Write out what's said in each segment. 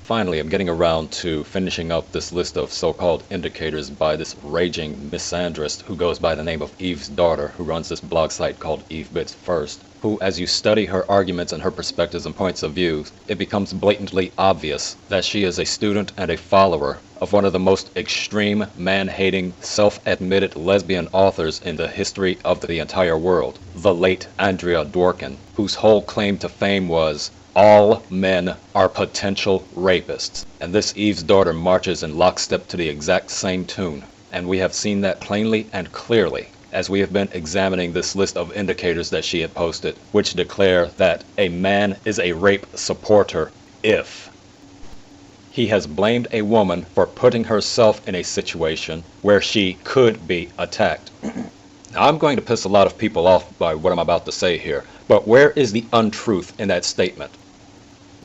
Finally, I'm getting around to finishing up this list of so-called indicators by this raging misandrist who goes by the name of Eve's daughter, who runs this blog site called Eve Bits First, who, as you study her arguments and her perspectives and points of view, it becomes blatantly obvious that she is a student and a follower of one of the most extreme, man-hating, self-admitted lesbian authors in the history of the entire world, the late Andrea Dworkin, whose whole claim to fame was, "All men are potential rapists," and this Eve's daughter marches in lockstep to the exact same tune, and we have seen that plainly and clearly as we have been examining this list of indicators that she had posted, which declare that a man is a rape supporter if he has blamed a woman for putting herself in a situation where she could be attacked. Now, I'm going to piss a lot of people off by what I'm about to say here, but where is the untruth in that statement?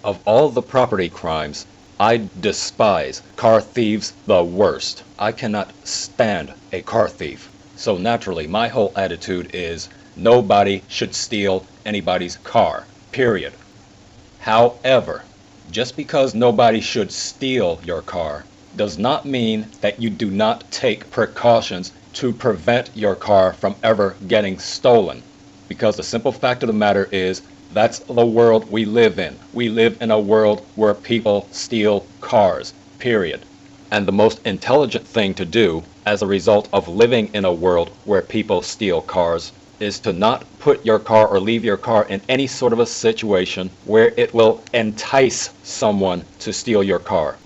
Of all the property crimes, I despise car thieves the worst. I cannot stand a car thief. So naturally, my whole attitude is nobody should steal anybody's car, period. However, just because nobody should steal your car does not mean that you do not take precautions to prevent your car from ever getting stolen. Because the simple fact of the matter is, that's the world we live in. We live in a world where people steal cars, period. And the most intelligent thing to do as a result of living in a world where people steal cars is to not put your car or leave your car in any sort of a situation where it will entice someone to steal your car.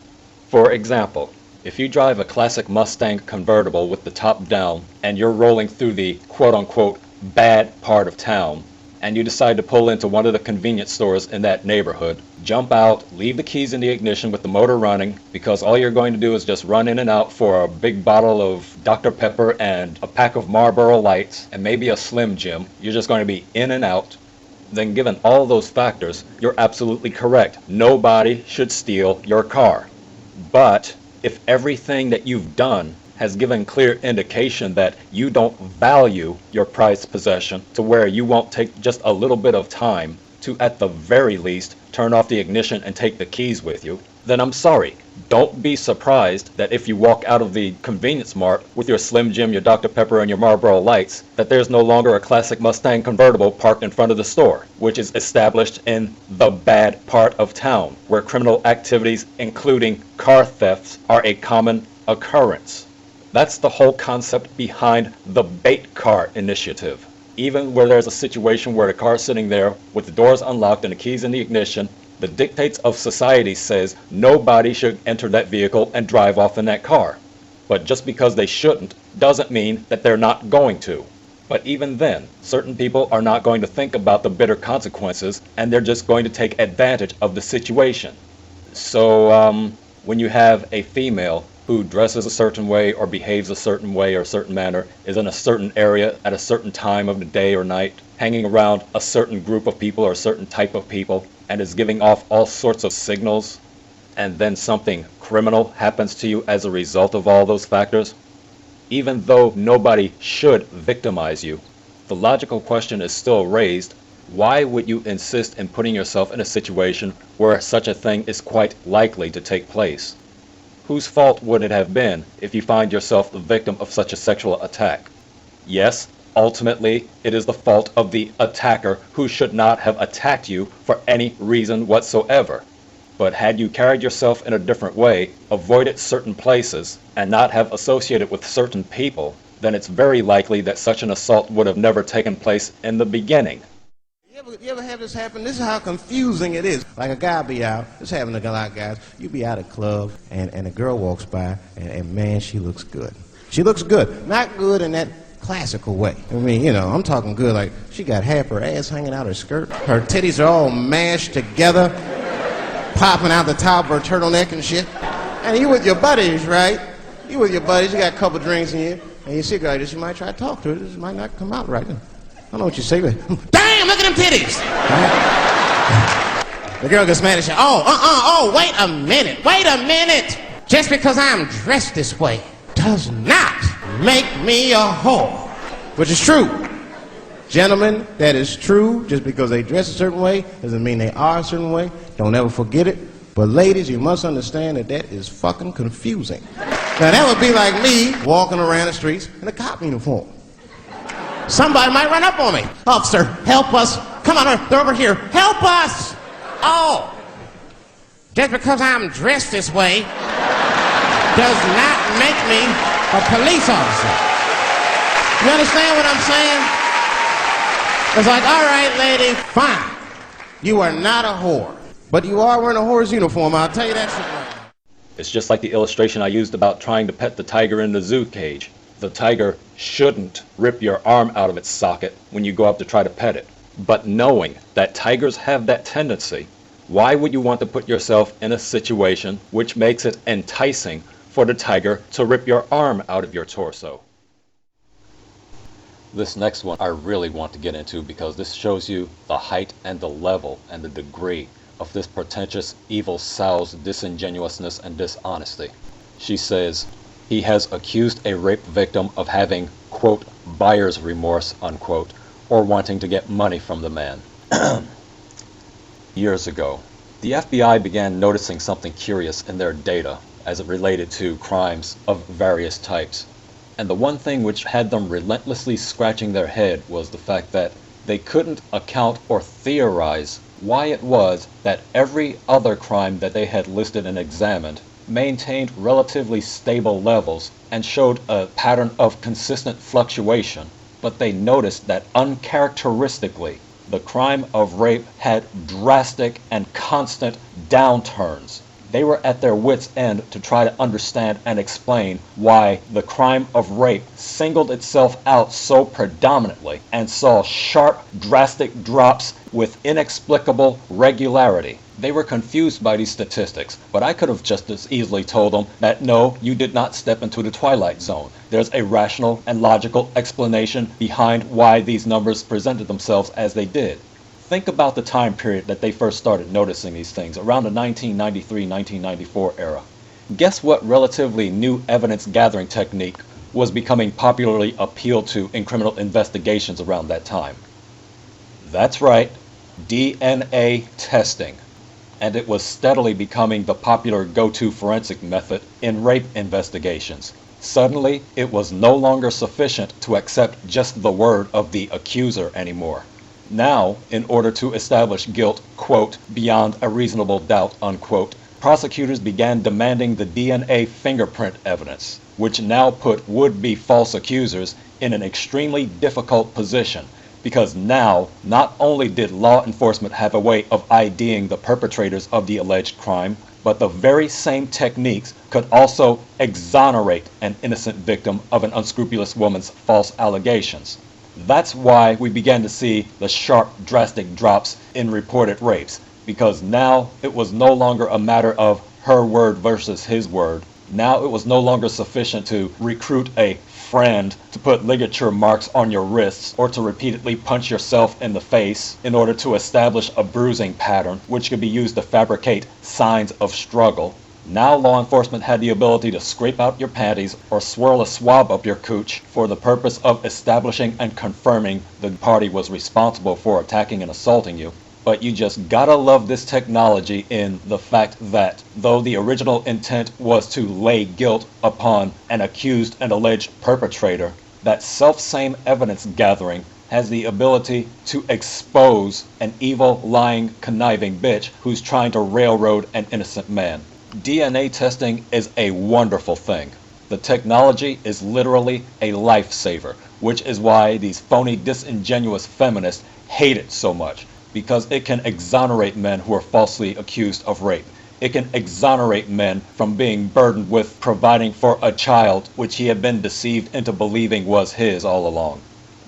For example, if you drive a classic Mustang convertible with the top down and you're rolling through the quote-unquote bad part of town, and you decide to pull into one of the convenience stores in that neighborhood, jump out, leave the keys in the ignition with the motor running, because all you're going to do is just run in and out for a big bottle of Dr. Pepper and a pack of Marlboro Lights and maybe a Slim Jim. You're just going to be in and out. Then given all those factors, you're absolutely correct. Nobody should steal your car. But if everything that you've done has given clear indication that you don't value your prized possession to where you won't take just a little bit of time to, at the very least, turn off the ignition and take the keys with you, then I'm sorry. Don't be surprised that if you walk out of the convenience mart with your Slim Jim, your Dr. Pepper, and your Marlboro Lights, that there's no longer a classic Mustang convertible parked in front of the store, which is established in the bad part of town, where criminal activities, including car thefts, are a common occurrence. That's the whole concept behind the bait car initiative. Even where there's a situation where the car's sitting there with the doors unlocked and the keys in the ignition, the dictates of society says nobody should enter that vehicle and drive off in that car. But just because they shouldn't doesn't mean that they're not going to. But even then, certain people are not going to think about the bitter consequences, and they're just going to take advantage of the situation. So when you have a female who dresses a certain way or behaves a certain way or a certain manner, is in a certain area at a certain time of the day or night, hanging around a certain group of people or a certain type of people, and is giving off all sorts of signals, and then something criminal happens to you as a result of all those factors, even though nobody should victimize you, the logical question is still raised: why would you insist in putting yourself in a situation where such a thing is quite likely to take place? Whose fault would it have been if you find yourself the victim of such a sexual attack? Yes, ultimately, it is the fault of the attacker, who should not have attacked you for any reason whatsoever. But had you carried yourself in a different way, avoided certain places, and not have associated with certain people, then it's very likely that such an assault would have never taken place in the beginning. You ever have this happen? This is how confusing it is. Like a guy be out, this happens to a lot of guys. You be out at a club, and a girl walks by, and man, she looks good. She looks good. Not good in that classical way. I mean, you know, I'm talking good like she got half her ass hanging out her skirt. Her titties are all mashed together, popping out the top of her turtleneck and shit. And you with your buddies, right? You with your buddies, you got a couple drinks in you, and you see a girl like this, you might try to talk to her. This might not come out right. I don't know what you say, but damn, look at them titties! Right? The girl gets mad at you. Oh, wait a minute. Just because I'm dressed this way does not make me a whore. Which is true. Gentlemen, that is true. Just because they dress a certain way doesn't mean they are a certain way. Don't ever forget it. But ladies, you must understand that that is fucking confusing. Now that would be like me walking around the streets in a cop uniform. Somebody might run up on me. Officer, help us. Come on, they're over here. Help us! Oh, just because I'm dressed this way does not make me a police officer. You understand what I'm saying? It's like, all right, lady, fine. You are not a whore. But you are wearing a whore's uniform, I'll tell you that shit right now. It's just like the illustration I used about trying to pet the tiger in the zoo cage. The tiger shouldn't rip your arm out of its socket when you go up to try to pet it. But knowing that tigers have that tendency, why would you want to put yourself in a situation which makes it enticing for the tiger to rip your arm out of your torso? This next one I really want to get into because this shows you the height and the level and the degree of this pretentious evil sow's disingenuousness and dishonesty. She says, he has accused a rape victim of having, quote, buyer's remorse, unquote, or wanting to get money from the man. Years ago, the FBI began noticing something curious in their data as it related to crimes of various types. And the one thing which had them relentlessly scratching their head was the fact that they couldn't account or theorize why it was that every other crime that they had listed and examined maintained relatively stable levels and showed a pattern of consistent fluctuation, but they noticed that uncharacteristically the crime of rape had drastic and constant downturns. They were at their wits' end to try to understand and explain why the crime of rape singled itself out so predominantly and saw sharp, drastic drops with inexplicable regularity. They were confused by these statistics, but I could have just as easily told them that no, you did not step into the twilight zone. There's a rational and logical explanation behind why these numbers presented themselves as they did. Think about the time period that they first started noticing these things, around the 1993-1994 era. Guess what relatively new evidence gathering technique was becoming popularly appealed to in criminal investigations around that time? That's right, DNA testing. And it was steadily becoming the popular go-to forensic method in rape investigations. Suddenly, it was no longer sufficient to accept just the word of the accuser anymore. Now, in order to establish guilt, quote, beyond a reasonable doubt, unquote, prosecutors began demanding the DNA fingerprint evidence, which now put would-be false accusers in an extremely difficult position, because now, not only did law enforcement have a way of IDing the perpetrators of the alleged crime, but the very same techniques could also exonerate an innocent victim of an unscrupulous woman's false allegations. That's why we began to see the sharp, drastic drops in reported rapes, because now it was no longer a matter of her word versus his word. Now it was no longer sufficient to recruit a friend to put ligature marks on your wrists or to repeatedly punch yourself in the face in order to establish a bruising pattern which could be used to fabricate signs of struggle. Now law enforcement had the ability to scrape out your panties or swirl a swab up your cooch for the purpose of establishing and confirming the party was responsible for attacking and assaulting you. But you just gotta love this technology in the fact that though the original intent was to lay guilt upon an accused and alleged perpetrator, that self-same evidence gathering has the ability to expose an evil, lying, conniving bitch who's trying to railroad an innocent man. DNA testing is a wonderful thing. The technology is literally a lifesaver, which is why these phony, disingenuous feminists hate it so much, because it can exonerate men who are falsely accused of rape. It can exonerate men from being burdened with providing for a child which he had been deceived into believing was his all along.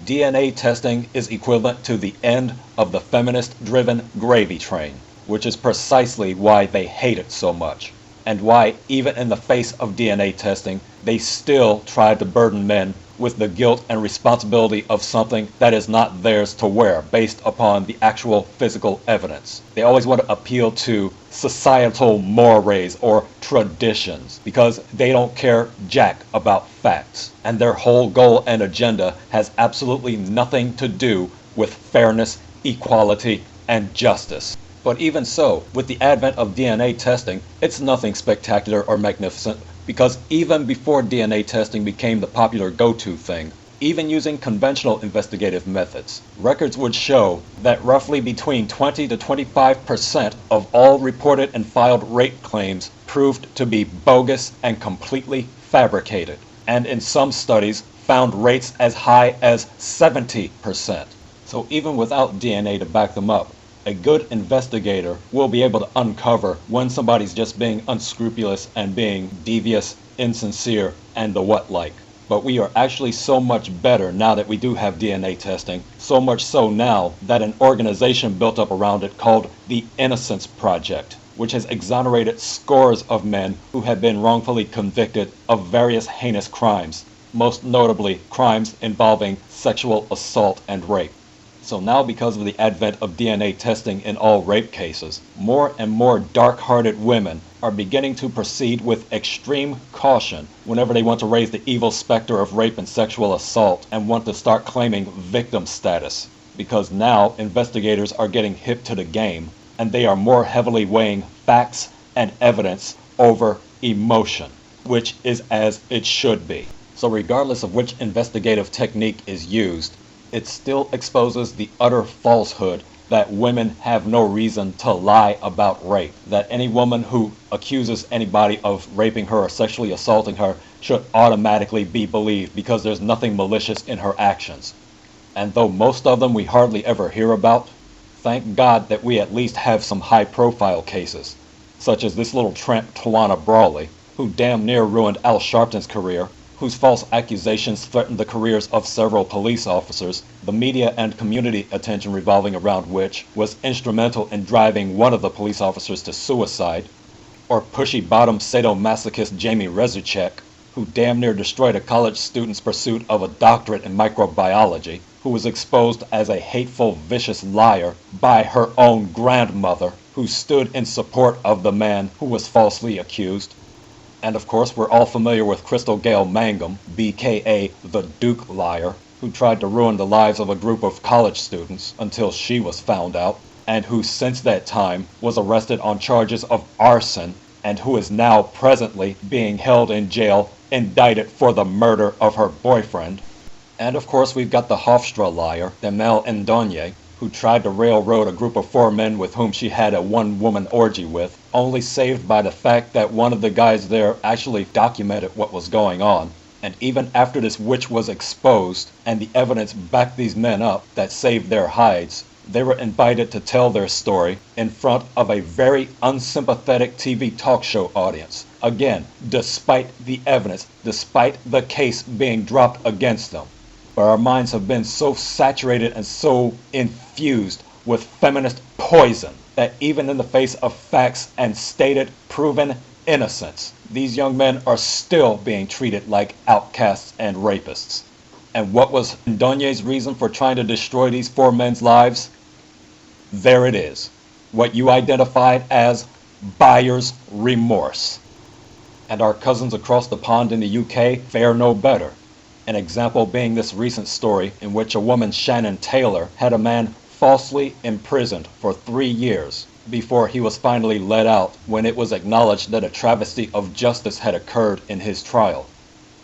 DNA testing is equivalent to the end of the feminist-driven gravy train, which is precisely why they hate it so much, and why, even in the face of DNA testing, they still try to burden men with the guilt and responsibility of something that is not theirs to wear based upon the actual physical evidence. They always want to appeal to societal mores or traditions because they don't care jack about facts, and their whole goal and agenda has absolutely nothing to do with fairness, equality, and justice. But even so, with the advent of DNA testing, it's nothing spectacular or magnificent, because even before DNA testing became the popular go-to thing, even using conventional investigative methods, records would show that roughly between 20 to 25% of all reported and filed rape claims proved to be bogus and completely fabricated, and in some studies found rates as high as 70%. So even without DNA to back them up, a good investigator will be able to uncover when somebody's just being unscrupulous and being devious, insincere, and the what like. But we are actually so much better now that we do have DNA testing, so much so now that an organization built up around it called the Innocence Project, which has exonerated scores of men who have been wrongfully convicted of various heinous crimes, most notably crimes involving sexual assault and rape. So now, because of the advent of DNA testing in all rape cases, more and more dark-hearted women are beginning to proceed with extreme caution whenever they want to raise the evil specter of rape and sexual assault and want to start claiming victim status. Because now investigators are getting hip to the game, and they are more heavily weighing facts and evidence over emotion, which is as it should be. So regardless of which investigative technique is used, it still exposes the utter falsehood that women have no reason to lie about rape, that any woman who accuses anybody of raping her or sexually assaulting her should automatically be believed because there's nothing malicious in her actions. And though most of them we hardly ever hear about, thank God that we at least have some high-profile cases, such as this little tramp Tawana Brawley, who damn near ruined Al Sharpton's career, whose false accusations threatened the careers of several police officers, the media and community attention revolving around which was instrumental in driving one of the police officers to suicide, or pushy-bottom sadomasochist Jamie Rezuchek, who damn near destroyed a college student's pursuit of a doctorate in microbiology, who was exposed as a hateful, vicious liar by her own grandmother, who stood in support of the man who was falsely accused. And of course, we're all familiar with Crystal Gail Mangum, BKA the Duke Liar, who tried to ruin the lives of a group of college students until she was found out, and who since that time was arrested on charges of arson, and who is now presently being held in jail, indicted for the murder of her boyfriend. And of course, we've got the Hofstra liar, Demel Ndonye, who tried to railroad a group of 4 men with whom she had a one-woman orgy with, only saved by the fact that one of the guys there actually documented what was going on. And even after this witch was exposed, and the evidence backed these men up that saved their hides, they were invited to tell their story in front of a very unsympathetic TV talk show audience. Again, despite the evidence, despite the case being dropped against them. But our minds have been so saturated and so infused with feminist poison that even in the face of facts and stated proven innocence, these young men are still being treated like outcasts and rapists. And what was Ndonye's reason for trying to destroy these 4 men's lives? There it is. What you identified as buyer's remorse. And our cousins across the pond in the UK fare no better. An example being this recent story in which a woman, Shannon Taylor, had a man falsely imprisoned for 3 years before he was finally let out when it was acknowledged that a travesty of justice had occurred in his trial.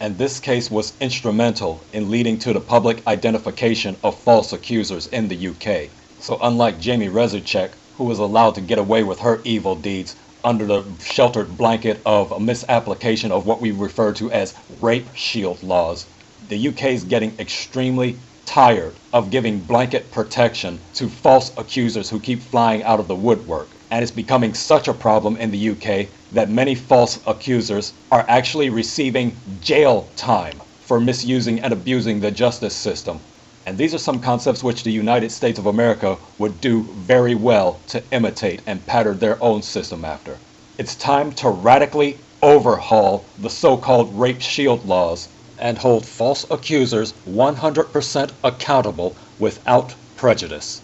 And this case was instrumental in leading to the public identification of false accusers in the UK. So unlike Jamie Rezuchek, who was allowed to get away with her evil deeds under the sheltered blanket of a misapplication of what we refer to as rape shield laws, the UK is getting extremely tired of giving blanket protection to false accusers who keep flying out of the woodwork. And it's becoming such a problem in the UK that many false accusers are actually receiving jail time for misusing and abusing the justice system. And these are some concepts which the United States of America would do very well to imitate and pattern their own system after. It's time to radically overhaul the so-called rape shield laws and hold false accusers 100% accountable without prejudice.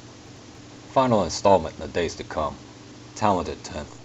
Final installment in the days to come. Talented 10th.